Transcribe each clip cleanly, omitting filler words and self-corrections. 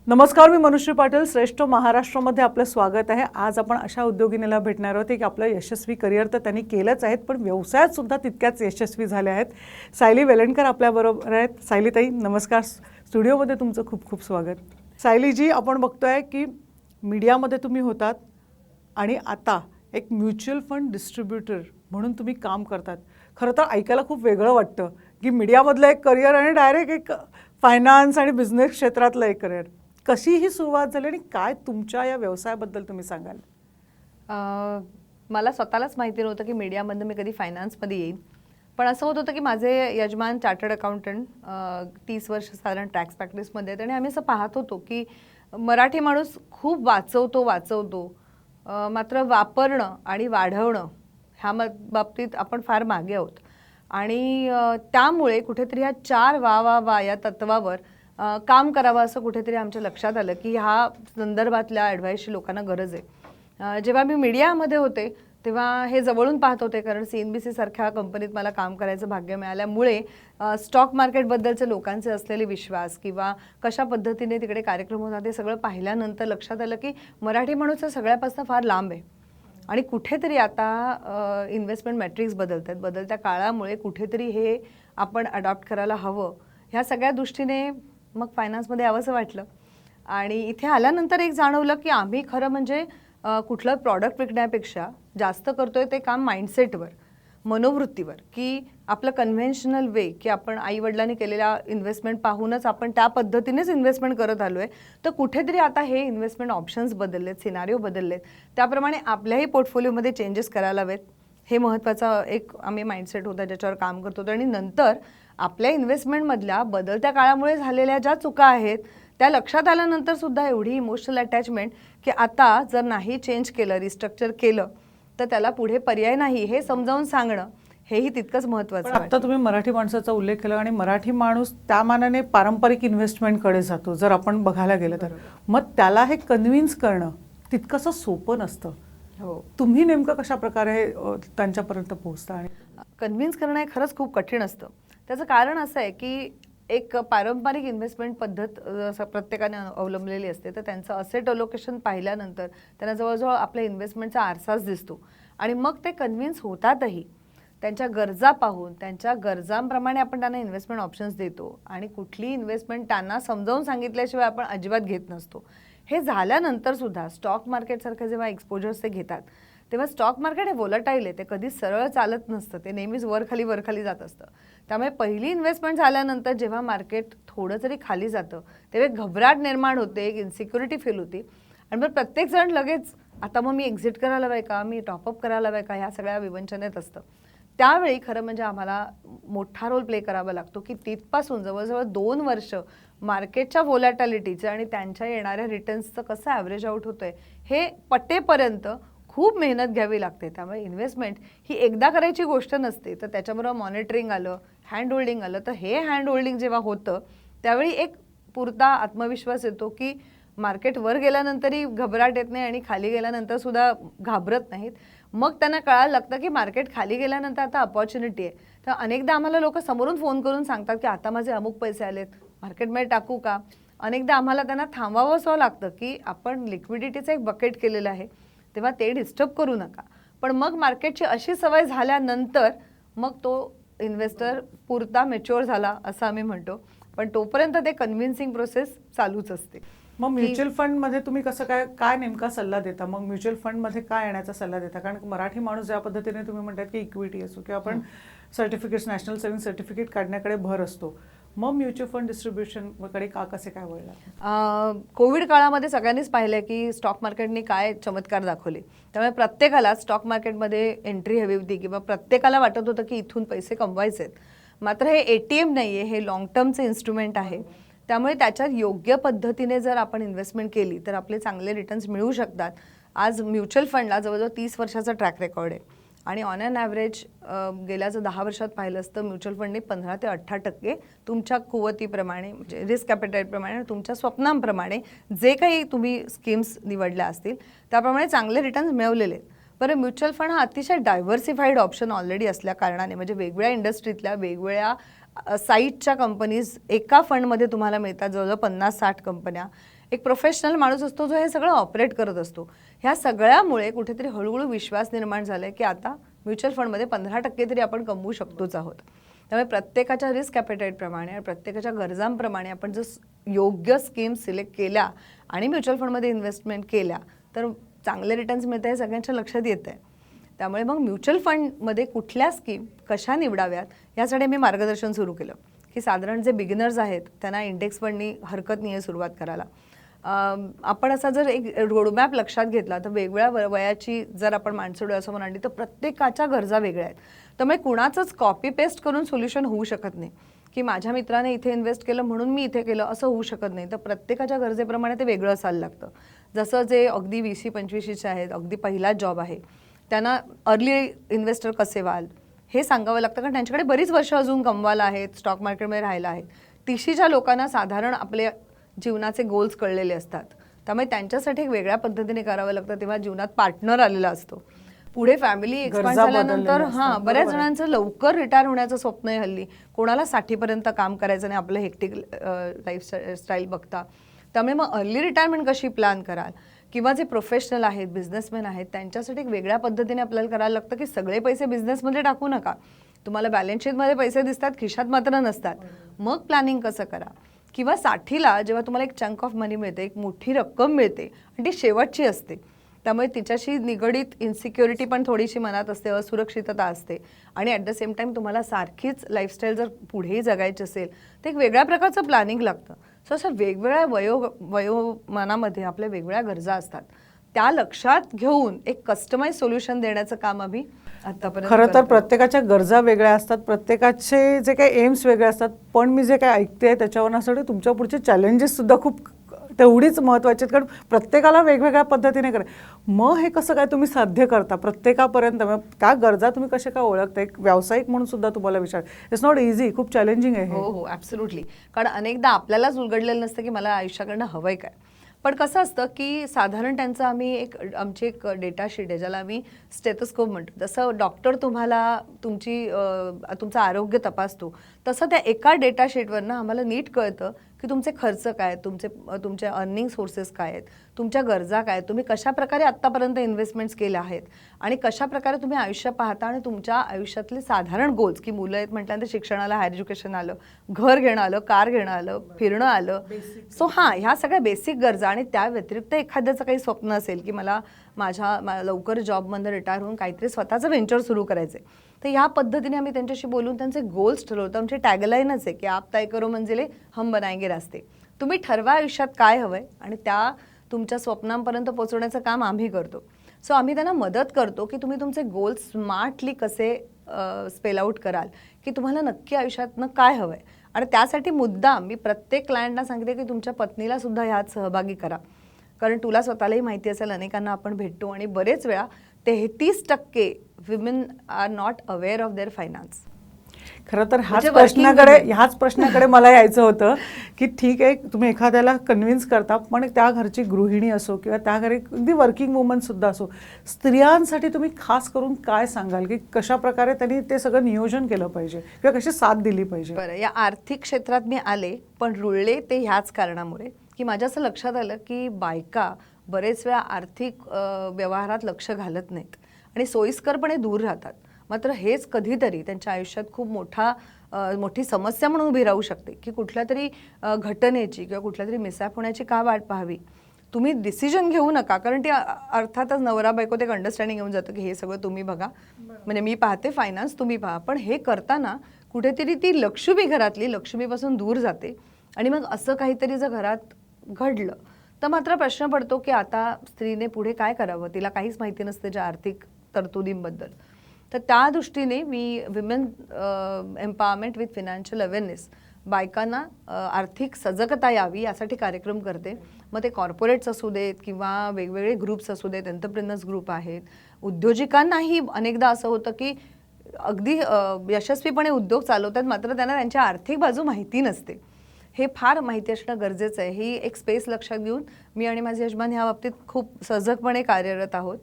नमस्कार, मी मनुश्री पाटील. श्रेष्ठ महाराष्ट्रामध्ये आपलं स्वागत आहे. आज आपण अशा उद्योगिनीला भेटणार आहोत की आपलं यशस्वी करिअर तर त्यांनी केलंच आहेत, पण व्यवसायात सुद्धा तितक्याच यशस्वी झाले आहेत. सायली वेलणकर आपल्याबरोबर आहेत. सायली ताई, नमस्कार. स्टुडिओमध्ये तुमचं खूप खूप स्वागत. सायलीजी, आपण बघतोय की मीडियामध्ये तुम्ही होतात आणि आता एक म्युच्युअल फंड डिस्ट्रीब्युटर म्हणून तुम्ही काम करतात. खरं तर ऐकायला खूप वेगळं वाटतं की मीडियामधलं एक करिअर आणि डायरेक्ट एक फायनान्स आणि बिझनेस क्षेत्रातलं एक करिअर. कशी ही सुरुवात झाली आणि काय तुमच्या या व्यवसायाबद्दल तुम्ही सांगाल? मला स्वतःलाच माहिती नव्हतं की मीडियामधनं मी कधी फायनान्समध्ये येईन. पण असं होत होतं की माझे यजमान चार्टर्ड अकाउंटंट 30 वर्ष साधारण टॅक्स प्रॅक्टिसमध्ये आहेत आणि आम्ही असं पाहत होतो की मराठी माणूस खूप वाचवतो मात्र वापरणं आणि वाढवणं ह्या बाबतीत आपण फार मागे आहोत. आणि त्यामुळे कुठेतरी ह्या 4 वा या तत्वावर काम करावं असं कुठेतरी आमच्या लक्षात आलं की ह्या संदर्भातल्या ॲडवाईसची लोकांना गरज आहे. जेव्हा मी मीडियामध्ये होते तेव्हा हे जवळून पाहत होते, कारण CNBC सारख्या कंपनीत मला काम करायचं भाग्य मिळाल्यामुळे स्टॉक मार्केटबद्दलचे लोकांचे असलेले विश्वास किंवा कशा पद्धतीने तिकडे कार्यक्रम होतात ते सगळं पाहिल्यानंतर लक्षात आलं की मराठी माणूस हा सगळ्यापासून फार लांब आहे. आणि कुठेतरी आता इन्व्हेस्टमेंट मॅट्रिक्स बदलत आहेत. बदलत्या काळामुळे कुठेतरी हे आपण अडॉप्ट करायला हवं. ह्या सगळ्या दृष्टीने मग फायनान्समध्ये यावंसं वाटलं. आणि इथे आल्यानंतर एक जाणवलं की आम्ही खरं म्हणजे कुठलं प्रॉडक्ट विकण्यापेक्षा जास्त करतोय ते काम माइंडसेटवर, मनोवृत्तीवर, की आपलं कन्व्हेन्शनल वे की आपण आईवडिलांनी केलेल्या इन्व्हेस्टमेंट पाहूनच आपण त्या पद्धतीनेच इन्व्हेस्टमेंट करत आलो आहे. तर कुठेतरी आता हे इन्व्हेस्टमेंट ऑप्शन्स बदललेत, सिनारिओ बदललेत, त्याप्रमाणे आपल्याही पोर्टफोलिओमध्ये चेंजेस करायला हवेत. हे महत्त्वाचा एक आम्ही माइंडसेट होता ज्याच्यावर काम करत होतो. आणि नंतर आपल्या इन्व्हेस्टमेंटमधल्या बदलत्या काळामुळे झालेल्या ज्या चुका आहेत त्या लक्षात आल्यानंतर सुद्धा एवढी इमोशनल अटॅचमेंट की आता जर नाही चेंज केलं, रिस्ट्रक्चर केलं तर त्याला पुढे पर्याय नाही हे समजावून सांगणं हेही तितकंच महत्त्वाचं आहे. आता तुम्ही मराठी माणसाचा उल्लेख केला आणि मराठी माणूस त्या मानाने पारंपरिक इन्व्हेस्टमेंटकडे जातो जर आपण बघायला गेलं तर. मग त्याला हे कन्व्हिन्स करणं तितकंसं सोपं नसतं. हो, तुम्ही नेमकं कशा प्रकारे त्यांच्यापर्यंत पोहोचता? आणि कन्व्हिन्स करणं हे खरंच खूप कठीण असतं. त्याचं कारण असं आहे की एक पारंपरिक इन्व्हेस्टमेंट पद्धत प्रत्येकाने अवलंबलेली असते. तर त्यांचं असेट अलोकेशन पाहिल्यानंतर त्यांना जवळजवळ आपल्या इन्व्हेस्टमेंटचा आरसाच दिसतो. आणि मग ते कन्व्हिन्स होतातही. त्यांच्या गरजा पाहून त्यांच्या गरजांप्रमाणे आपण त्यांना इन्व्हेस्टमेंट ऑप्शन्स देतो आणि कुठली इन्व्हेस्टमेंट त्यांना समजावून सांगितल्याशिवाय आपण अजिबात घेत नसतो. हे झाल्यानंतर सुद्धा स्टॉक मार्केटसारखे जेव्हा एक्सपोजर्स ते घेतात तेव्हा स्टॉक मार्केट हे वोलटाईल आहे. ते कधी सरळ चालत नसतं, ते नेहमीच वरखाली जात असतं. त्यामुळे पहिली इन्व्हेस्टमेंट झाल्यानंतर जेव्हा मार्केट थोडं जरी खाली जातं तेव्हा घबराट निर्माण होते, एक इन्सिक्युरिटी फील होती. आणि मग प्रत्येकजण लगेच आता मग मी एक्झिट करायला हवं का, मी टॉपअप करायला हवं का, ह्या सगळ्या विवंचनेत असतं. त्यावेळी खरं म्हणजे आम्हाला मोठा रोल प्ले करावा लागतो की तिथपासून जवळजवळ 2 वर्ष मार्केटच्या व्होलॅटिलिटीचं आणि त्यांच्या येणाऱ्या रिटर्न्सचं कसं ॲव्हरेज आउट होतंय हे पटेपर्यंत खूप मेहनत घ्यावी लागते. त्यामुळे इन्व्हेस्टमेंट ही एकदा करायची गोष्ट नसते. तर त्याच्याबरोबर मॉनिटरिंग आलं, हँड होल्डिंग आलं. तर हे हँड होल्डिंग जेव्हा होतं त्यावेळी एक पुरता आत्मविश्वास येतो की मार्केट वर गेल्यानंतरही घबराट येत नाही आणि खाली गेल्यानंतर सुद्धा घाबरत नाहीत. मग त्यांना कळायला लागतं की मार्केट खाली गेल्यानंतर आता अपॉर्च्युनिटी आहे. तर अनेकदा आम्हाला लोक समोरून फोन करून सांगतात की आता माझे अमुक पैसे आलेत, मार्केटमध्ये टाकू का. अनेकदा आम्हाला त्यांना थांबवावंसं लागतं की आपण लिक्विडिटीचं एक बकेट केलेलं आहे तेव्हा ते डिस्टर्ब करू नका. पण मग मार्केटची अशी सवय झाल्यानंतर मग तो इन्व्हेस्टर पुरता मॅच्युअर झाला असं आम्ही म्हणतो. पण तोपर्यंत ते कन्व्हिन्सिंग प्रोसेस चालूच असते. मग म्युच्युअल फंडमध्ये तुम्ही कसं काय नेमका सल्ला देता? मग म्युच्युअल फंडमध्ये काय येण्याचा सल्ला देता? कारण मराठी माणूस ज्या पद्धतीने तुम्ही म्हणतात की इक्विटी असो किंवा आपण सर्टिफिकेट्स, नॅशनल सेव्हिंग सर्टिफिकेट काढण्याकडे भर असतो, मग म्युच्युअल फंड डिस्ट्रीब्युशनकडे कसे काय वळला? कोविड काळामध्ये सगळ्यांनीच पाहिलं की स्टॉक मार्केटने काय चमत्कार दाखवले. त्यामुळे प्रत्येकाला स्टॉक मार्केटमध्ये एंट्री हवी होती किंवा प्रत्येकाला वाटत होतं की इथून पैसे कमवायचे आहेत. मात्र हे ATM नाही आहे, हे लॉंग टर्मचे इन्स्ट्रुमेंट आहे. त्यामुळे त्याच्यात योग्य पद्धतीने जर आपण इन्व्हेस्टमेंट केली तर आपले चांगले रिटर्न्स मिळू शकतात. आज म्युच्युअल फंडला जवळजवळ 30 वर्षाचा ट्रॅक रेकॉर्ड आहे आणि ऑन ॲन ॲव्हरेज गेल्या जर 10 वर्षात पाहिलं असतं म्युच्युअल फंडने 15 ते 18% तुमच्या कुवतीप्रमाणे म्हणजे रिस्क कॅपिटलप्रमाणे तुमच्या स्वप्नांप्रमाणे जे काही तुम्ही स्कीम्स निवडल्या असतील त्याप्रमाणे चांगले रिटर्न्स मिळवलेले आहेत. बरं, म्युच्युअल फंड हा अतिशय डायव्हर्सिफाईड ऑप्शन ऑलरेडी असल्या कारणाने म्हणजे वेगवेगळ्या इंडस्ट्रीतल्या वेगवेगळ्या साईटच्या कंपनीज एका फंडमध्ये तुम्हाला मिळतात. जवळजवळ 50-60 कंपन्या एक प्रोफेशनल माणूस असतो जो हे सगळं ऑपरेट करत असतो. ह्या सगळ्यामुळे कुठेतरी हळूहळू विश्वास निर्माण झालाय की आता म्युच्युअल फंडमध्ये 15% तरी आपण कमवू शकतोच आहोत. त्यामुळे प्रत्येकाच्या रिस्क ॲपेटाईटप्रमाणे आणि प्रत्येकाच्या गरजांप्रमाणे आपण जर योग्य स्कीम सिलेक्ट केल्या आणि म्युच्युअल फंडमध्ये इन्व्हेस्टमेंट केल्या तर चांगले रिटर्न्स मिळत आहे सगळ्यांच्या लक्षात येत आहे. त्यामुळे मग म्युच्युअल फंडमध्ये कुठल्या स्कीम कशा निवडाव्यात यासाठी मी मार्गदर्शन सुरू केलं की साधारण जे बिगिनर्स आहेत त्यांना इंडेक्स फंडनी हरकत नाही आहे सुरुवात करायला. आपण असा जर एक रोडमॅप लक्षात घेतला तर वेगवेगळ्या वयाची जर आपण माणसं डोळ्यासमोर आणली तर प्रत्येकाच्या गरजा वेगळ्या आहेत. त्यामुळे कुणाचंच कॉपी पेस्ट करून सोल्युशन होऊ शकत नाही की माझ्या मित्राने इथे इन्व्हेस्ट केलं म्हणून मी इथे केलं असं होऊ शकत नाही. तर प्रत्येकाच्या गरजेप्रमाणे ते वेगळं असायला लागतं. जसं जे अगदी 20-25चे आहेत, अगदी पहिला जॉब आहे, त्यांना अर्ली इन्व्हेस्टर कसे व्हाल हे सांगावं लागतं कारण त्यांच्याकडे बरीच वर्ष अजून कमवायला आहेत, स्टॉक मार्केटमध्ये राहायला आहेत. 30च्या लोकांना साधारण आपले जीवनाचे गोल्स कळलेले असतात. त्यामुळे त्यांच्यासाठी एक वेगळ्या पद्धतीने करावं लागतं. तेव्हा जीवनात पार्टनर आलेला असतो. पुढे फॅमिली एक्सपांड झाल्यानंतर बऱ्याच जणांचं लवकर रिटायर होण्याचं स्वप्न आहे हल्ली. कोणाला 60पर्यंत काम करायचं नाही, आपलं हेक्टिक लाईफस्टाईल बघता. त्यामुळे मग अर्ली रिटायरमेंट कशी प्लॅन कराल किंवा जे प्रोफेशनल आहेत, बिझनेसमॅन आहेत, त्यांच्यासाठी एक वेगळ्या पद्धतीने आपल्याला करायला लागतं की सगळे पैसे बिझनेसमध्ये टाकू नका. तुम्हाला बॅलन्स शीटमध्ये पैसे दिसतात, खिशात मात्र नसतात. मग प्लॅनिंग कसं करा. किंवा 60ला जेव्हा तुम्हाला एक चंक ऑफ मनी मिळते, एक मोठी रक्कम मिळते आणि ती शेवटची असते, त्यामुळे तिच्याशी निगडीत इन्सिक्युरिटी पण थोडीशी मनात असते, असुरक्षितता असते आणि ॲट द सेम टाईम तुम्हाला सारखीच लाईफस्टाईल जर पुढेही जगायची असेल तर एक वेगळ्या प्रकारचं प्लॅनिंग लागतं. सो असं वेगवेगळ्या वयोमानामध्ये आपल्या वेगवेगळ्या गरजा असतात. त्या लक्षात घेऊन एक कस्टमाइज सोल्युशन देण्याचं काम आम्ही आतापर्यंत खरं तर प्रत्येकाच्या गरजा वेगळ्या असतात, प्रत्येकाचे जे काही एम्स वेगळे असतात. पण मी जे काही ऐकते त्याच्यावरून असं वाटतं तुमच्या पुढचे चॅलेंजेस सुद्धा खूप तेवढीच महत्त्वाची आहेत कारण प्रत्येकाला वेगवेगळ्या पद्धतीने करा. मग हे कसं काय तुम्ही साध्य करता प्रत्येकापर्यंत, त्या गरजा तुम्ही कशा काय ओळखता? एक व्यावसायिक म्हणून सुद्धा तुम्हाला विचार, इट्स नॉट इझी, खूप चॅलेंजिंग आहे. हो हो ॲब्सोल्युटली. कारण अनेकदा आपल्यालाच उलगडलेलं नसतं की मला आयुष्याकडनं हवंय काय. पण कसं असतं की साधारण त्यांचं आम्ही आमची एक डेटा शीट आहे ज्याला आम्ही स्टेथोस्कोप म्हणतो. जसं डॉक्टर तुम्हाला तुमचं आरोग्य तपासतो तसं त्या एका डेटा शीटवरनं आम्हाला नीट कळतं की तुमचे खर्च काय आहेत, तुमचे अर्निंग सोर्सेस काय आहेत, तुमच्या गरजा काय आहेत, तुम्ही कशाप्रकारे आत्तापर्यंत इन्व्हेस्टमेंट्स केल्या आहेत आणि कशाप्रकारे तुम्ही आयुष्य पाहता आणि तुमच्या आयुष्यातले साधारण गोल्स की मुलं आहेत म्हटल्यानंतर शिक्षणाला हायर एज्युकेशन आलं, घर घेणं आलं, कार घेणं आलं, फिरणं आलं. सो ह्या सगळ्या बेसिक गरजा आणि त्या व्यतिरिक्त एखाद्याचं काही स्वप्न असेल की मला लवकर जॉबमधून रिटायर होऊन काहीतरी स्वतःचं व्हेंचर सुरू करायचं आहे, तर ह्या पद्धतीने आम्ही त्यांच्याशी बोलून त्यांचे गोल्स ठरवतो. आमची टॅगलाईनच आहे की आप तय करो मंजिले हम बनाएंगे रास्ते. तुम्ही ठरवा आयुष्यात काय हवंय आणि त्या तुमच्या स्वप्नांपर्यंत पोहोचवण्याचं काम आम्ही करतो. सो आम्ही त्यांना मदत करतो की तुम्ही तुमचे गोल्स स्मार्टली कसे स्पेल आउट कराल की तुम्हाला नक्की आयुष्यातनं काय हवंय. आणि त्यासाठी मुद्दाम मी प्रत्येक क्लायंटला सांगते की तुमच्या पत्नीला सुद्धा ह्यात सहभागी करा. कारण तुला स्वतःलाही माहिती असेल अनेकांना आपण भेटतो आणि बरेच वेळा 33% women are not aware of their finance. खरं तर ह्याच प्रश्नाकडे मला यायचं होतं की ठीक आहे तुम्ही एखाद्याला कन्व्हिन्स करता पण त्या घरची गृहिणी असो किंवा त्या घरी अगदी वर्किंग वुमन सुद्धा असो, स्त्रियांसाठी तुम्ही खास करून काय सांगाल की कशा प्रकारे त्यांनी ते सगळं नियोजन केलं पाहिजे किंवा कशी साथ दिली पाहिजे? बरं, या आर्थिक क्षेत्रात मी आले पण रुळले ते ह्याच कारणामुळे की माझ्या असं लक्षात आलं की बायका बरेच वेळा आर्थिक व्यवहारात लक्ष घालत नाहीत आणि सोयीस्करपणे दूर राहतात. मात्र हेच कधीतरी त्यांच्या आयुष्यात खूप मोठी समस्या म्हणून उभी राहू शकते की कुठल्या तरी घटनेची किंवा कुठल्या तरी मिसॅप होण्याची का वाट पाहावी. तुम्ही डिसिजन घेऊ नका कारण ती अर्थातच नवरा बायको ते अंडरस्टँडिंग येऊन जातं की हे सगळं तुम्ही बघा, म्हणजे मी पाहते फायनान्स, तुम्ही पहा. पण हे करताना कुठेतरी ती लक्ष्मी घरातली लक्ष्मीपासून दूर जाते आणि मग असं काहीतरी जर घरात घडलं तर मात्र प्रश्न पडतो की आता स्त्रीने पुढे काय करावं. तिला काहीच माहिती नसते ज्या आर्थिक तरतुदींबद्दल. तर त्या दृष्टीने मी women empowerment with financial awareness, बायकांना आर्थिक सजगता यावी यासाठी कार्यक्रम करते. मग ते कॉर्पोरेट्स असू देत किंवा वेगवेगळे ग्रुप्स असू देत, एंटरप्रेनर्स ग्रुप आहेत. उद्योजकांनाही अनेकदा असं होतं की अगदी यशस्वीपणे उद्योग चालवतात मात्र त्यांना त्यांची आर्थिक बाजू माहिती नसते. हे फार माहिती असणं गरजेचं आहे. ही एक स्पेस लक्षात घेऊन मी आणि माझे यजमान ह्या बाबतीत खूप सजगपणे कार्यरत आहोत.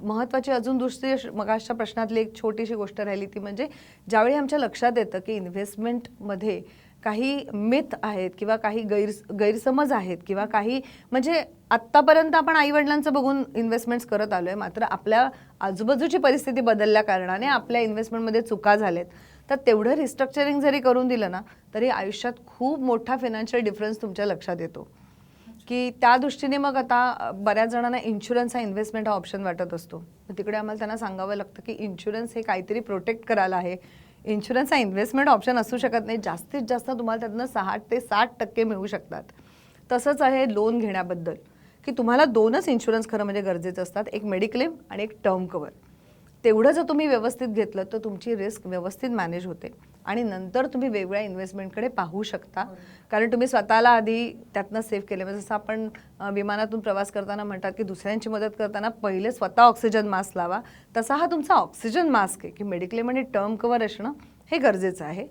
महत्त्वाची अजून दुसरी मगाच्या प्रश्नातली एक छोटीशी गोष्ट राहिली ती म्हणजे ज्यावेळी आमच्या लक्षात येतं की इन्व्हेस्टमेंटमध्ये काही मिथ आहेत किंवा काही गैरसमज आहेत किंवा काही म्हणजे आत्तापर्यंत आपण आईवडिलांचं बघून इन्व्हेस्टमेंट्स करत आलोय, मात्र आपल्या आजूबाजूची परिस्थिती बदलल्या कारणाने आपल्या इन्व्हेस्टमेंटमध्ये चुका झाल्यात. तर तेवढं रिस्ट्रक्चरिंग जरी करून दिलं ना तरी आयुष्यात खूप मोठा फायनान्शियल डिफरन्स तुमच्या लक्षात येतो. की त्या दृष्टीने मग आता बऱ्याच जणांना इन्शुरन्स हा इन्व्हेस्टमेंट हा ऑप्शन वाटत असतो. तिकडे आम्हाला त्यांना सांगावं लागतं की इन्शुरन्स हे काहीतरी प्रोटेक्ट करायला आहे. इन्शुरन्स हा इन्व्हेस्टमेंट ऑप्शन असू शकत नाही. जास्तीत जास्त तुम्हाला त्यातनं 60 ते 60% मिळू शकतात. तसंच आहे लोन घेण्याबद्दल, की तुम्हाला 2च इन्शुरन्स खरं म्हणजे गरजेचं असतात, एक मेडिक्लेम आणि एक टर्म कव्हर. तेवढं जर तुम्ही व्यवस्थित घेतलं तर तुमची रिस्क व्यवस्थित मॅनेज होते आणि नंतर तुम्ही वेगवेगळ्या इन्व्हेस्टमेंटकडे पाहू शकता. कारण तुम्ही स्वतःला आधी त्यातनं सेव्ह केले. म्हणजे जसं आपण विमानातून प्रवास करताना म्हणतात की दुसऱ्यांची मदत करताना पहिले स्वतः ऑक्सिजन मास्क लावा, तसा हा तुमचा ऑक्सिजन मास्क आहे की मेडिक्लेम आणि टर्म कव्हर असणं हे गरजेचं आहे.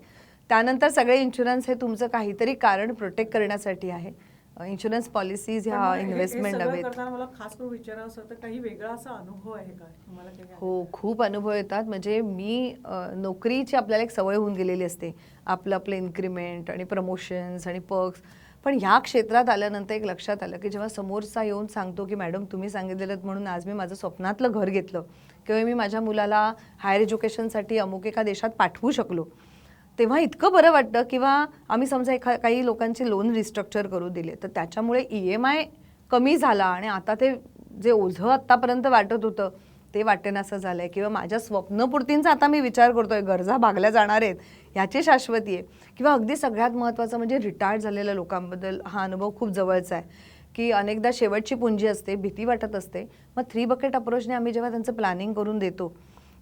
त्यानंतर सगळे इन्शुरन्स हे तुमचं काहीतरी कारण प्रोटेक्ट करण्यासाठी आहे. इन्शुरन्स पॉलिसीज ह्या इन्व्हेस्टमेंट नव्हे. मला खास करून विचारायचं होतं, काही वेगळा असा अनुभव आहे का तुम्हाला? हो, खूप अनुभव येतात. म्हणजे मी नोकरीची आपल्याला एक सवय होऊन गेलेली असते, आपलं इन्क्रिमेंट आणि प्रमोशन्स आणि पर्क्स. पण ह्या क्षेत्रात आल्यानंतर एक लक्षात आलं की जेव्हा समोरचा येऊन सांगतो की मॅडम तुम्ही सांगितलेलं म्हणून आज मी माझं स्वप्नातलं घर घेतलं किंवा मी माझ्या मुलाला हायर एज्युकेशनसाठी अमुक एका देशात पाठवू शकलो, तेव्हा इतकं बरं वाटतं. किंवा आम्ही समजा काही लोकांचे लोन रिस्ट्रक्चर करू दिले तर त्याच्यामुळे EMI कमी झाला आणि आता ते जे ओझं आत्तापर्यंत वाटत होतं ते वाटेनासं झालं आहे. किंवा माझ्या स्वप्नपूर्तींचा आता मी विचार करतोय, गरजा भागल्या जाणार आहेत ह्याची शाश्वती आहे. किंवा अगदी सगळ्यात महत्त्वाचं म्हणजे रिटायर्ड झालेल्या लोकांबद्दल हा अनुभव खूप जवळचा आहे की अनेकदा शेवटची पुंजी असते, भीती वाटत असते. मग 3 बकेट अप्रोचने आम्ही जेव्हा त्यांचं प्लॅनिंग करून देतो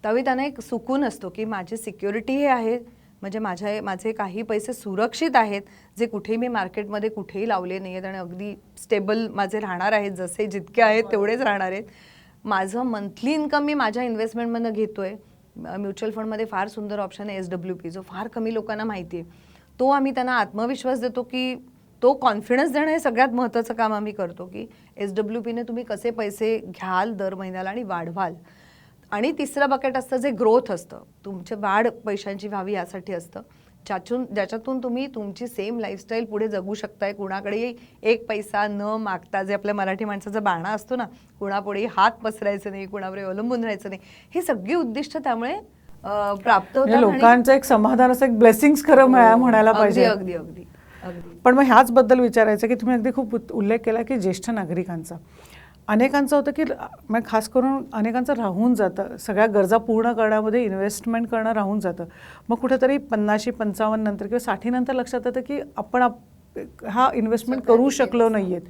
त्यावेळी त्यांना एक सुकून असतो की माझी सिक्युरिटी हे आहे, म्हणजे माझे काही पैसे सुरक्षित आहेत जे कुठेही मी मार्केटमध्ये कुठेही लावले नाही आहेत आणि अगदी स्टेबल माझे राहणार आहेत, जसे जितके आहेत तेवढेच राहणार आहेत. माझं मंथली इन्कम मी माझ्या इन्व्हेस्टमेंटमधनं घेतोय. म्युच्युअल फंडमध्ये फार सुंदर ऑप्शन आहे SWP, जो फार कमी लोकांना माहिती आहे. तो आम्ही त्यांना आत्मविश्वास देतो की तो कॉन्फिडन्स देणं हे सगळ्यात महत्त्वाचं काम आम्ही करतो की SWPने तुम्ही कसे पैसे घ्याल दर महिन्याला आणि वाढवाल. आणि तिसरं बकेट असतं जे ग्रोथ असतं, तुमचे वाढ पैशांची व्हावी यासाठी असतं, ज्याच्यातून तुम्ही तुमची सेम लाईफस्टाईल पुढे जगू शकताय, कुणाकडेही एक पैसा न मागता. जे आपल्या मराठी माणसाचा बाणा असतो ना, कुणापुढेही हात पसरायचं नाही, कुणावर अवलंबून राहायचं नाही, ही सगळी उद्दिष्ट त्यामुळे प्राप्त होतात. लोकांचं एक समाधान असं एक ब्लेसिंग्स खरं म्हणायला पाहिजे. अगदी अगदी अगदी. पण मग ह्याच बद्दल विचारायचं की तुम्ही अगदी खूप उल्लेख केला की ज्येष्ठ नागरिकांचा, अनेकांचं होतं की मग खास करून अनेकांचं राहून जातं, सगळ्या गरजा पूर्ण करण्यामध्ये इन्व्हेस्टमेंट करणं राहून जातं. मग कुठेतरी 50-55 नंतर किंवा 60 नंतर लक्षात येतं की आपण हा इन्व्हेस्टमेंट करू शकलो नाही आहेत.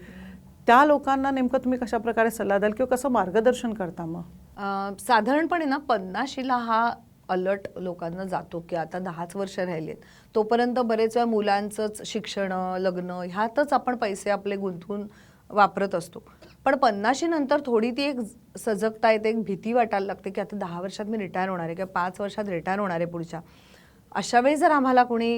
त्या लोकांना नेमकं तुम्ही कशा प्रकारे सल्ला द्याल किंवा कसं मार्गदर्शन करता? मग साधारणपणे ना 50शीला हा अलर्ट लोकांना जातो की आता 10च वर्ष राहिलेत, तोपर्यंत बरेच वेळा मुलांचंच शिक्षण, लग्न ह्यातच आपण पैसे आपले गुंतवून वापरत असतो. पण 50शी नंतर थोडी ती एक सजगता येते, एक भीती वाटायला लागते की आता 10 वर्षात मी रिटायर होणार आहे किंवा 5 वर्षात रिटायर होणार आहे पुढच्या. अशा वेळी जर आम्हाला कोणी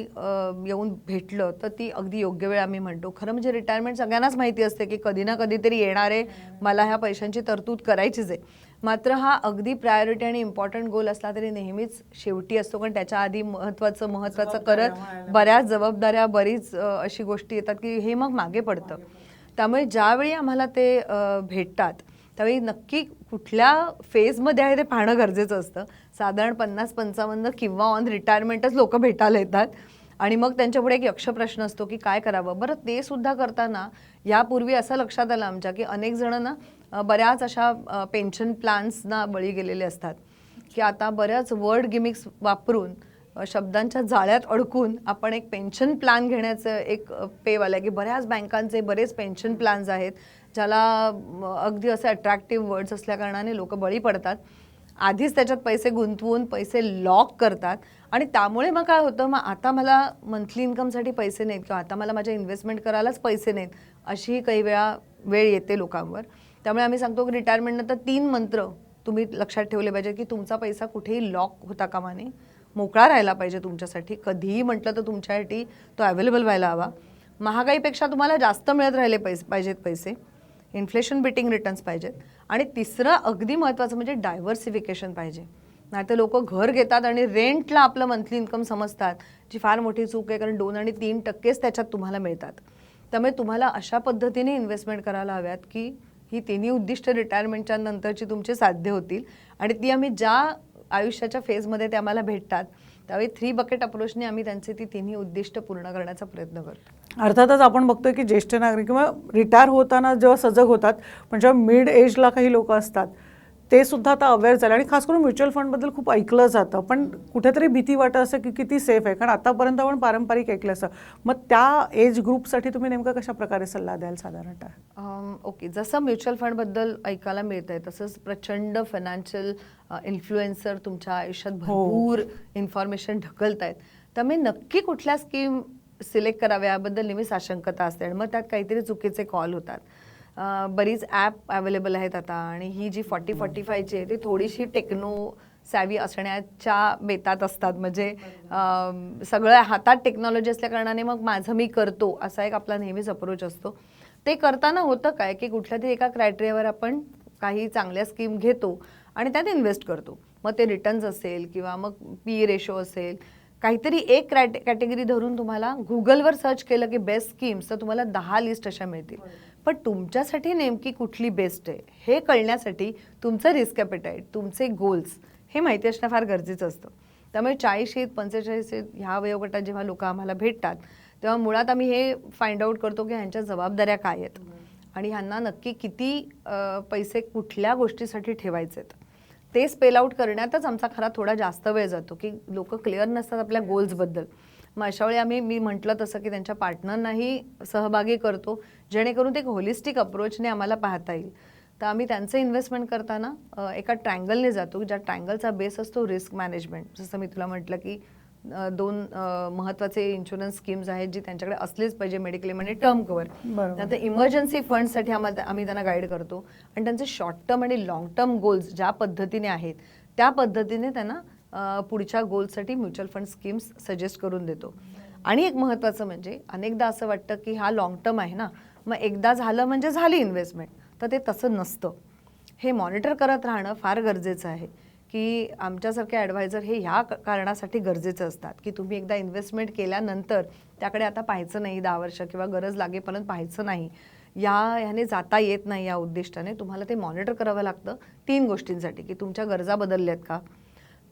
येऊन भेटलं तर ती अगदी योग्य वेळ आम्ही म्हणतो. खरं म्हणजे रिटायरमेंट सगळ्यांनाच माहिती असते की कधी ना कधीतरी येणार आहे, मला ह्या पैशांची तरतूद करायचीच आहे. मात्र हा अगदी प्रायोरिटी आणि इम्पॉर्टंट गोल असला तरी नेहमीच शेवटी असतो, कारण त्याच्या आधी महत्त्वाचं करत बऱ्याच जबाबदाऱ्या, बरीच अशी गोष्टी येतात की हे मग मागे पडतं. त्यामुळे ज्यावेळी आम्हाला ते भेटतात त्यावेळी नक्की कुठल्या फेजमध्ये आहे ते पाहणं गरजेचं असतं. साधारण 50-55 किंवा ऑन रिटायरमेंटच लोक भेटायला येतात आणि मग त्यांच्यापुढे एक यक्ष प्रश्न असतो की काय करावं. बरं, ते सुद्धा करताना यापूर्वी असं लक्षात आलं आमच्या की अनेक जण ना बऱ्याच अशा पेन्शन प्लॅन्सना बळी गेलेले असतात की आता बऱ्याच वर्ड गिमिक्स वापरून शब्दांच्या जाळ्यात अडकून आपण एक पेन्शन प्लॅन घेण्याचं एक पेव आलं की बऱ्याच बँकांचे बरेच पेन्शन प्लॅन्स आहेत ज्याला अगदी असे अट्रॅक्टिव्ह वर्ड्स असल्याकारणाने लोक बळी पडतात. आधीच त्याच्यात पैसे गुंतवून पैसे लॉक करतात आणि त्यामुळे मग काय होतं, मग आता मला मंथली इन्कमसाठी पैसे नाहीत किंवा आता मला माझ्या इन्व्हेस्टमेंट करायलाच पैसे नाहीत, अशी काही वेळ येते लोकांवर. त्यामुळे आम्ही सांगतो की रिटायरमेंटनंतर 3 मंत्र तुम्ही लक्षात ठेवले पाहिजे की तुमचा पैसा कुठेही लॉक होता कामा नये, मोकळा राहायला पाहिजे तुमच्यासाठी. कधीही म्हटलं तर तुमच्यासाठी तो अवेलेबल व्हायला हवा. महागाईपेक्षा तुम्हाला जास्त मिळत राहिले पाहिजेत पैसे. इन्फ्लेशन बिटिंग रिटर्न्स पाहिजेत. आणि तिसरं अगदी महत्त्वाचं म्हणजे डायव्हर्सिफिकेशन पाहिजे. नाहीतर लोक घर घेतात आणि रेंटला आपलं मंथली इन्कम समजतात, जी फार मोठी चूक आहे, कारण 2 आणि 3% त्याच्यात तुम्हाला मिळतात. त्यामुळे तुम्हाला अशा पद्धतीने इन्व्हेस्टमेंट करायला हव्यात की ही तिन्ही उद्दिष्ट रिटायरमेंटच्या नंतरची तुमची साध्य होतील. आणि ती आम्ही ज्या आयुष्याच्या फेजमध्ये ते आम्हाला भेटतात त्यावेळी 3 बकेट अप्रोचने आम्ही त्यांचे ती तिन्ही उद्दिष्ट पूर्ण करण्याचा प्रयत्न करतो. अर्थातच आपण बघतोय की ज्येष्ठ नागरिक किंवा रिटायर होताना जेव्हा सजग होतात, पण जेव्हा मिड एजला काही लोक असतात ते सुद्धा आता अवेअर झाले आणि खास करून म्युच्युअल फंडबद्दल खूप ऐकलं जातं, पण कुठेतरी भीती वाटत असं की किती सेफ आहे, कारण आतापर्यंत आपण पारंपरिक ऐकलं असं. मग त्या एज ग्रुपसाठी तुम्ही नेमका कशा प्रकारे सल्ला द्याल साधारणतः? ओके, जसं म्युच्युअल फंडबद्दल ऐकायला मिळतंय तसंच प्रचंड फायनान्शियल इन्फ्लुएन्सर तुमच्या आयुष्यात भरपूर इन्फॉर्मेशन ढकलत आहेत. त्यामुळे नक्की कुठल्या स्कीम सिलेक्ट कराव्या याबद्दल नेहमी साशंकता असते आणि मग त्यात काहीतरी चुकीचे कॉल होतात. बरीच ॲप अवेलेबल आहेत आता आणि ही जी 40-45ची आहे ती थोडीशी टेक्नो सॅवी असण्याच्या बेतात असतात. म्हणजे सगळं हातात टेक्नॉलॉजी असल्या कारणाने मग माझं मी करतो असा एक आपला नेहमीच अप्रोच असतो. ते करताना होतं काय की कुठल्या तरी एका क्रायटेरियावर आपण काही चांगल्या स्कीम घेतो आणि त्यात इन्व्हेस्ट करतो. मग ते रिटर्न्स असेल किंवा मग पी रेशो असेल, काहीतरी एक कॅटेगरी धरून तुम्हाला गुगलवर सर्च केलं की बेस्ट स्कीम्स तर तुम्हाला 10 लिस्ट अशा मिळतील. पण तुमच्यासाठी नेमकी कुठली बेस्ट आहे हे कळण्यासाठी तुमचं रिस्क ॲपेटाईट, तुमचे गोल्स हे माहिती असणं फार गरजेचं असतं. त्यामुळे 40-45 ह्या वयोगटात जेव्हा लोक आम्हाला भेटतात तेव्हा मुळात आम्ही हे फाइंड आउट करतो की ह्यांच्या जबाबदाऱ्या काय आहेत आणि ह्यांना नक्की किती पैसे कुठल्या गोष्टीसाठी ठेवायचेत ते स्पेल आउट करण्यातच आमचा खरा थोडा जास्त वेळ जातो की लोक क्लिअर नसतात आपल्या गोल्सबद्दल. मग अशा वेळी मी म्हटलं तसं की त्यांच्या पार्टनरनाही सहभागी करतो जेणेकरून ते एक होलिस्टिक अप्रोचने आम्हाला पाहता येईल. तर आम्ही त्यांचं इन्व्हेस्टमेंट करताना एका ट्रायंगलने जातो ज्या ट्रायंगलचा बेस असतो रिस्क मॅनेजमेंट. जसं मी तुला म्हटलं की 2 महत्त्वाचे इन्शुरन्स स्कीम्स आहेत जी त्यांच्याकडे असलीच पाहिजे, मेडिक्लेम आणि टर्म कव्हर. नंतर इमर्जन्सी फंडसाठी आम्ही त्यांना गाईड करतो आणि त्यांचे शॉर्ट टर्म आणि लॉंग टर्म गोल्स ज्या पद्धतीने आहेत त्या पद्धतीने त्यांना पुढच्या गोल्ससाठी म्युच्युअल फंड स्कीम्स सजेस्ट करून देतो. आणि एक महत्त्वाचं म्हणजे अनेकदा असं वाटतं की हा लॉंग टर्म आहे ना, मग एकदा झालं म्हणजे झाली इन्व्हेस्टमेंट, तर ते तसं नसतं. हे मॉनिटर करत राहणं फार गरजेचं आहे की आमच्यासारखे ॲडवायझर हे ह्या कारणासाठी गरजेचं असतात की तुम्ही एकदा इन्व्हेस्टमेंट केल्यानंतर त्याकडे आता पाहायचं नाही 10 वर्ष किंवा गरज लागेपर्यंत पाहायचं नाही. ह्याने जाता येत नाही. या उद्दिष्टाने तुम्हाला ते मॉनिटर करावं लागतं 3 गोष्टींसाठी की तुमच्या गरजा बदलल्यात का,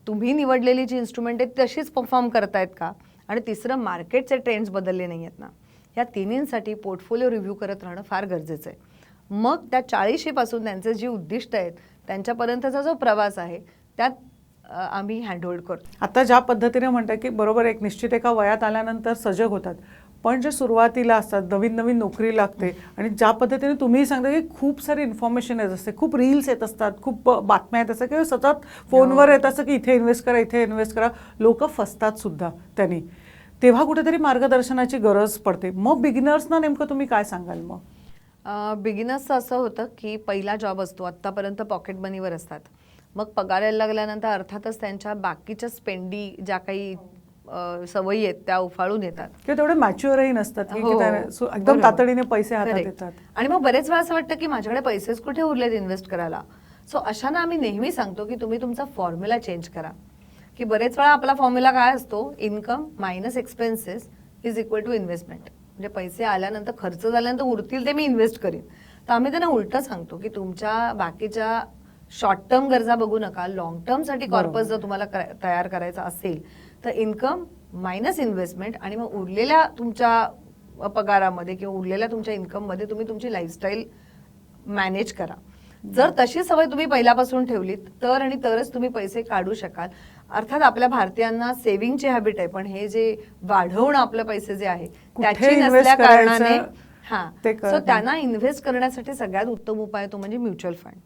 तुम्ही निवडलेली जी इन्स्ट्रुमेंट आहेत तशीच परफॉर्म करतायत का, आणि तिसरं मार्केटचे ट्रेंड्स बदलले नाही आहेत ना. या तिन्हींसाठी पोर्टफोलिओ रिव्ह्यू करत राहणं फार गरजेचं आहे. मग त्या 40शीपासून त्यांचे जी उद्दिष्ट आहेत त्यांच्यापर्यंतचा जो प्रवास आहे त्यात आम्ही हँडहोल्ड करतो. आता ज्या पद्धतीने म्हणतात की बरोबर एक निश्चित एका वयात आल्यानंतर सजग होतात, पण जे सुरुवातीला असतात नवीन नवीन नोकरी लागते आणि ज्या पद्धतीने तुम्ही सांगता की खूप सारी इन्फॉर्मेशन येत असते, खूप रील्स येत असतात, खूप बातम्या येत असतात किंवा सतत फोनवर येत असतं की इथे इन्व्हेस्ट करा, इथे इन्व्हेस्ट करा, लोक फसतात सुद्धा त्यांनी. तेव्हा कुठेतरी मार्गदर्शनाची गरज पडते. मग बिगिनर्सना नेमकं तुम्ही काय सांगाल? मग बिगिनर्सचं असं होतं की पहिला जॉब असतो, आत्तापर्यंत पॉकेट मनीवर असतात. मग पगार यायला लागल्यानंतर अर्थातच त्यांच्या बाकीच्या स्पेंडी ज्या काही सवयी आहेत त्या उफाळून येतात किंवा तेवढे मॅच्युअरही नसतात की एकदम तातडीने पैसे हातात येतात. आणि मग बरेच वेळा असं वाटतं की माझ्याकडे पैसेच कुठे उरलेत इन्व्हेस्ट करायला. सो अशांना आम्ही नेहमी सांगतो की तुम्ही तुमचा फॉर्म्युला चेंज करा. की बरेच वेळा आपला फॉर्म्युला काय असतो, income minus expenses is equal to investment. म्हणजे पैसे आल्यानंतर खर्च झाल्यानंतर उरतील ते मी इन्व्हेस्ट करीन. तर आम्ही त्यांना उलटं सांगतो की तुमच्या बाकीच्या शॉर्ट टर्म गरजा बघू नका, लॉंग टर्मसाठी कॉर्पस जर तुम्हाला तयार करायचा असेल तर इन्कम मायनस इन्व्हेस्टमेंट आणि मग उरलेल्या तुमच्या पगारामध्ये किंवा उरलेल्या तुमच्या इन्कममध्ये तुम्ही तुमची लाईफस्टाईल मॅनेज करा. जर तशी सवय तुम्ही पहिल्यापासून ठेवलीत तर आणि तरच तुम्ही पैसे काढू शकाल. अर्थात आपल्या भारतीयांना सेव्हिंगची हॅबिट आहे, पण हे जे वाढवणं आपले पैसे जे आहे त्याची नसल्या कारणाने सो त्यांना इन्व्हेस्ट करण्यासाठी सगळ्यात उत्तम उपाय तो म्हणजे म्युच्युअल फंड.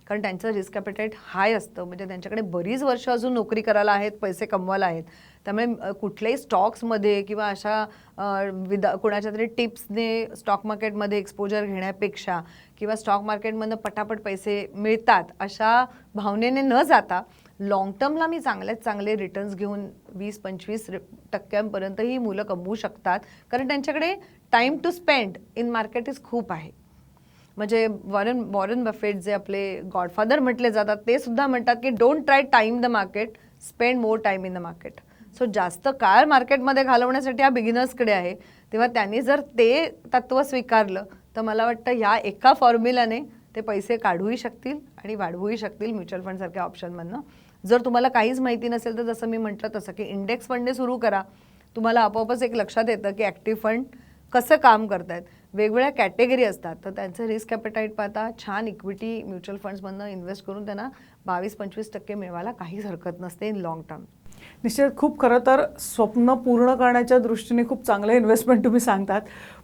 कारण त्यांचं रिस्क ॲपेटाईट हाय असतं, म्हणजे त्यांच्याकडे बरीच वर्ष अजून नोकरी करायला आहेत, पैसे कमवायला आहेत. त्यामुळे कुठल्याही स्टॉक्समध्ये किंवा अशा कोणाच्या तरी टिप्सने स्टॉक मार्केटमध्ये एक्सपोजर घेण्यापेक्षा किंवा स्टॉक मार्केटमधनं पटापट पैसे मिळतात अशा भावनेने न जाता लॉंग टर्मला मी चांगल्यात चांगले रिटर्न्स घेऊन 20-25% ही मुलं कमवू शकतात. कारण त्यांच्याकडे time to spend in market is खूप आहे. म्हणजे वॉरन बफेट जे आपले गॉडफादर म्हटले जातात ते सुद्धा म्हणतात की don't try time the market, spend more time in the market. So जास्त काळ मार्केटमध्ये घालवण्यासाठी हा बिगिनर्सकडे आहे. तेव्हा त्यांनी जर ते तत्व स्वीकारलं तर मला वाटतं ह्या एका फॉर्म्युलाने ते पैसे काढूही शकतील आणि वाढवूही शकतील म्युच्युअल फंड सारख्या ऑप्शनमधनं. जर तुम्हाला काहीच माहिती नसेल तर जसं मी म्हटलं तसं की इंडेक्स फंडने सुरू करा. तुम्हाला आपोआपच एक लक्षात येतं की ॲक्टिव्ह फंड कसं काम करतायत. वेगवेगळ्या कॅटेगरी असतात तर त्यांचं रिस्क ॲपेटाईट पाहता छान इक्विटी म्युच्युअल फंड्समधनं इन्व्हेस्ट करून त्यांना 22-25% मिळवायला काहीच हरकत नसते इन लाँग टर्म. निश्चित खूप खरं तर स्वप्न पूर्ण करण्याच्या दृष्टीने खूप चांगलं इन्व्हेस्टमेंट तुम्ही सांगतात.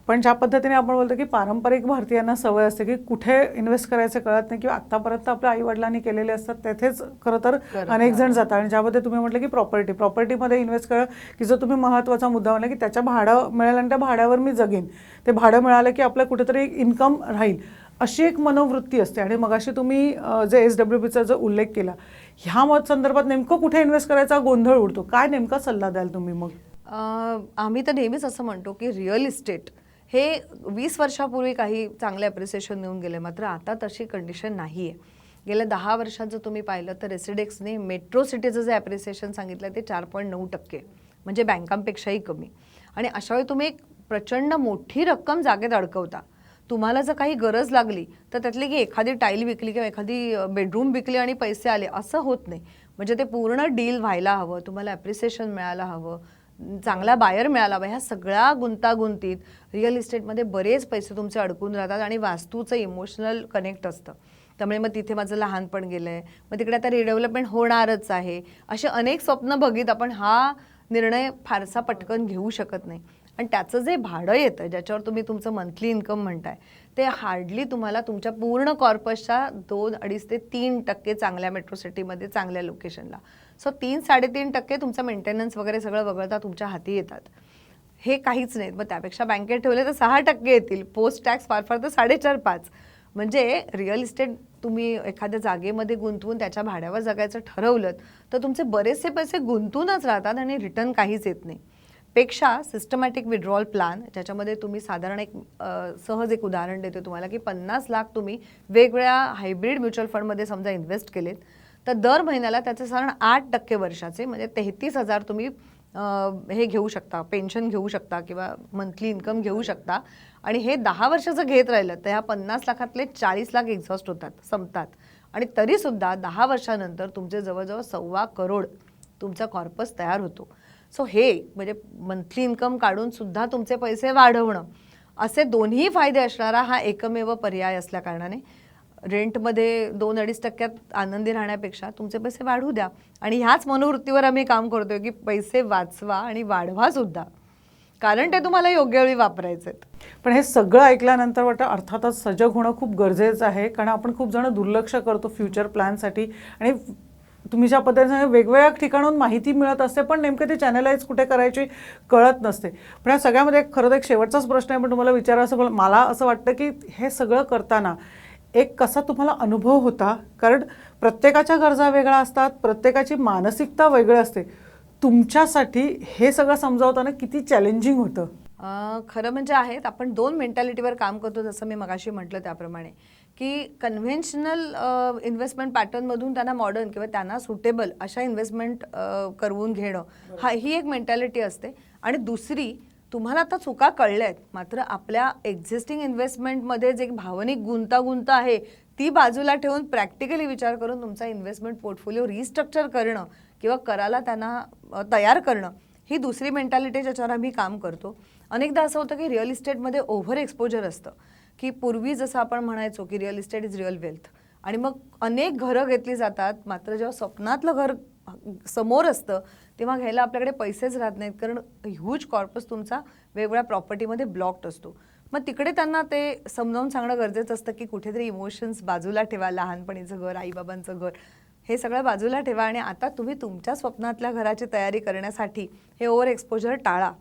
पण ज्या पद्धतीने आपण बोलतो की पारंपरिक भारतीयांना सवय असते की कुठे इन्व्हेस्ट करायचं कळत नाही किंवा आत्तापर्यंत आपल्या आईवडिलांनी केलेले असतात तेथेच खरं तर अनेक जण जातात. आणि ज्यामध्ये तुम्ही म्हटलं की प्रॉपर्टीमध्ये इन्व्हेस्ट करा की जो तुम्ही महत्त्वाचा मुद्दा म्हणला की त्याच्या भाडं मिळेल आणि त्या भाड्यावर मी जगेन, ते भाडं मिळालं की आपलं कुठेतरी इन्कम राहील, अशी एक मनोवृत्ती असते. आणि मगाशी तुम्ही जे SWPचा जो उल्लेख केला ह्या संदर्भात नेमकं कुठे इन्व्हेस्ट करायचा गोंधळ उडतो, काय नेमका सल्ला द्याल तुम्ही मग? आम्ही तर नेहमीच असं म्हणतो की रिअल इस्टेट हे 20 वर्षापूर्वी काही चांगले अप्रिसिएशन देऊन गेले, मात्र आता तशी कंडिशन नाही आहे. गेल्या 10 वर्षात जर तुम्ही पाहिलं तर रेसिडेक्सने मेट्रो सिटीचं जे ॲप्रिसिएशन सांगितलं ते 4.9%, म्हणजे बँकांपेक्षाही कमी. आणि अशावेळी तुम्ही एक प्रचंड मोठी रक्कम जागेत अडकवता. तुम्हाला जर काही गरज लागली तर त्यातली की एखादी टाईल विकली किंवा एखादी बेडरूम विकली आणि पैसे आले असं होत नाही. म्हणजे ते पूर्ण डील व्हायला हवं, तुम्हाला ॲप्रिसिएशन मिळायला हवं, चांगला बायर मिळाला हवा. ह्या सगळ्या गुंतागुंतीत रिअल इस्टेटमध्ये बरेच पैसे तुमचे अडकून राहतात आणि वास्तूचं इमोशनल कनेक्ट असतं. त्यामुळे मग तिथे माझं लहानपण गेलं आहे, मग तिकडे आता रिडेव्हलपमेंट होणारच आहे, असे अनेक स्वप्न बघित आपण हा निर्णय फारसा पटकन घेऊ शकत नाही. आणि त्याचं जे भाडं येतं ज्याच्यावर तुम्ही तुमचं मंथली इन्कम म्हणताय ते हार्डली तुम्हाला तुमच्या पूर्ण कॉर्पसच्या 2-2.5 ते 3% चांगल्या मेट्रो सिटीमध्ये चांगल्या लोकेशनला. सो 3-3.5% तुमचं मेंटेनन्स वगैरे सगळं वगळता तुमच्या हाती येतात. हे काहीच नाही. मग त्यापेक्षा बँकेत ठेवले तर 6% येतील, पोस्ट टॅक्स फार फार तर 4.5-5. म्हणजे रिअल इस्टेट तुम्ही एखाद्या जागेमध्ये गुंतवून त्याच्या भाड्यावर जगायचं ठरवलं तर तुमचे बरेचसे पैसे गुंतूनच राहतात आणि रिटर्न काहीच येत नाही. पेक्षा सिस्टमॅटिक विड्रॉल प्लॅन ज्याच्यामध्ये तुम्ही साधारण एक सहज एक उदाहरण देते तुम्हाला की 50 लाख तुम्ही वेगवेगळ्या हायब्रिड म्युच्युअल फंडमध्ये समजा इन्व्हेस्ट केलेत तर दर महिन्याला त्याचे साधारण 8% वर्षाचे म्हणजे 33,000 तुम्ही हे घेऊ शकता, पेन्शन घेऊ शकता किंवा मंथली इन्कम घेऊ शकता. आणि हे 10 वर्षाचं घेत राहिलं तर ह्या 50 लाखातले 40 लाख एक्झॉस्ट होतात, संपतात. आणि तरीसुद्धा 10 वर्षानंतर तुमचे जवळजवळ 1.25 करोड तुमचा कॉर्पस तयार होतो. सो हे म्हणजे मंथली इन्कम काढून सुद्धा तुमचे पैसे वाढवणं असे दोन्ही फायदे असणारा हा एकमेव पर्याय असल्या कारणाने रेंटमध्ये 2-2.5% आनंदी राहण्यापेक्षा तुमचे पैसे वाढवू द्या. आणि ह्याच मनोवृत्तीवर आम्ही काम करतोय की पैसे वाचवा आणि वाढवा सुद्धा, कारण ते तुम्हाला योग्य वेळी वापरायचे आहेत. पण हे सगळं ऐकल्यानंतर वाटतं अर्थातच सजग होणं खूप गरजेचं आहे, कारण आपण खूप जण दुर्लक्ष करतो फ्युचर प्लॅनसाठी. आणि तुम्ही ज्या पद्धतीने वेगवेगळ्या ठिकाणून माहिती मिळत असते पण नेमकं ते चॅनलाइज कुठे करायची कळत नसते. पण या सगळ्यामध्ये खरं तर एक शेवटचाच प्रश्न आहे पण तुम्हाला विचारायचं, मला असं वाटतं की हे सगळं करताना एक कसा तुम्हाला अनुभव होता, कारण प्रत्येकाच्या गरजा वेगळ्या असतात, प्रत्येकाची मानसिकता वेगळी असते. तुमच्यासाठी हे सगळं समजावताना किती चॅलेंजिंग होतं? खरं म्हणजे आहेत आपण 2 मेंटॅलिटीवर काम करतो, जसं मी मगाशी म्हटलं त्याप्रमाणे की कन्व्हेन्शनल इन्व्हेस्टमेंट पॅटर्नमधून त्यांना मॉडर्न किंवा त्यांना सुटेबल अशा इन्व्हेस्टमेंट करवून घेणं ही एक मेंटॅलिटी असते. आणि दुसरी, तुम्हाला आता चुका कळल्या आहेत मात्र आपल्या एक्झिस्टिंग इन्व्हेस्टमेंटमध्ये जे भावनिक गुंतागुंत आहे ती बाजूला ठेवून प्रॅक्टिकली विचार करून तुमचा इन्व्हेस्टमेंट पोर्टफोलिओ रिस्ट्रक्चर करणं किंवा करायला त्यांना तयार करणं ही दुसरी मेंटॅलिटी ज्याच्यावर आम्ही काम करतो. अनेकदा असं होतं की रिअल इस्टेटमध्ये ओव्हर एक्सपोजर असतं, की पूर्वी जसं आपण म्हणायचो की real estate is real wealth, आणि मग अनेक घरं घेतली जातात, मात्र जेव्हा स्वप्नातलं घर समोर असतं तेव्हा घ्यायला आपल्याकडे पैसेच राहत नाहीत, कारण ह्यूज कॉर्पस तुमचा वेगवेगळ्या प्रॉपर्टीमध्ये ब्लॉक्ड असतो. मग तिकडे त्यांना ते समजावून सांगणं गरजेचं असतं की कुठेतरी इमोशन्स बाजूला ठेवा, लहानपणीचं घर, आईबाबांचं घर, हे सगळं बाजूला ठेवा आणि आता तुम्ही तुमच्या स्वप्नातल्या घराची तयारी करण्यासाठी हे ओव्हर एक्सपोजर टाळा.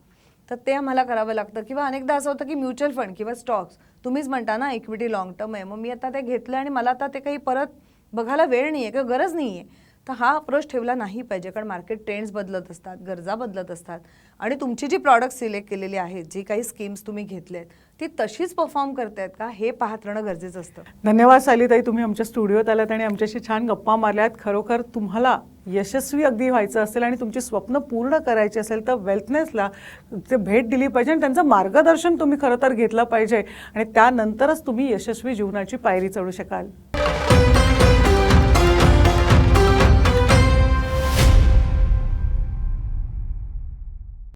तर ते आम्हाला करावं लागतं. किंवा अनेकदा असं होतं की म्युच्युअल फंड किंवा स्टॉक्स तुम्हीच म्हणता ना इक्विटी लॉंग टर्म आहे, मग मी आता ते घेतलं आणि मला आता ते काही परत बघायला वेळ नाही आहे किंवा गरज नाही आहे. तर हा अप्रोच ठेवला नाही पाहिजे, कारण मार्केट ट्रेंड्स बदलत असतात, गरजा बदलत असतात आणि तुमची जी प्रॉडक्ट सिलेक्ट केलेली आहेत, जी काही स्कीम्स तुम्ही घेतल्यात ती तशीच परफॉर्म करतायत का हे पाहत राहणं गरजेचं असतं. धन्यवाद सायलीताई, तुम्ही आमच्या स्टुडिओत आलात आणि आमच्याशी छान गप्पा मारल्यात. खरोखर तुम्हाला यशस्वी अगदी व्हायचं असेल आणि तुमची स्वप्न पूर्ण करायची असेल तर वेल्थनेसला ते भेट दिली पाहिजे आणि त्यांचं मार्गदर्शन तुम्ही खरं तर घेतलं पाहिजे आणि त्यानंतरच तुम्ही यशस्वी जीवनाची पायरी चढू शकाल.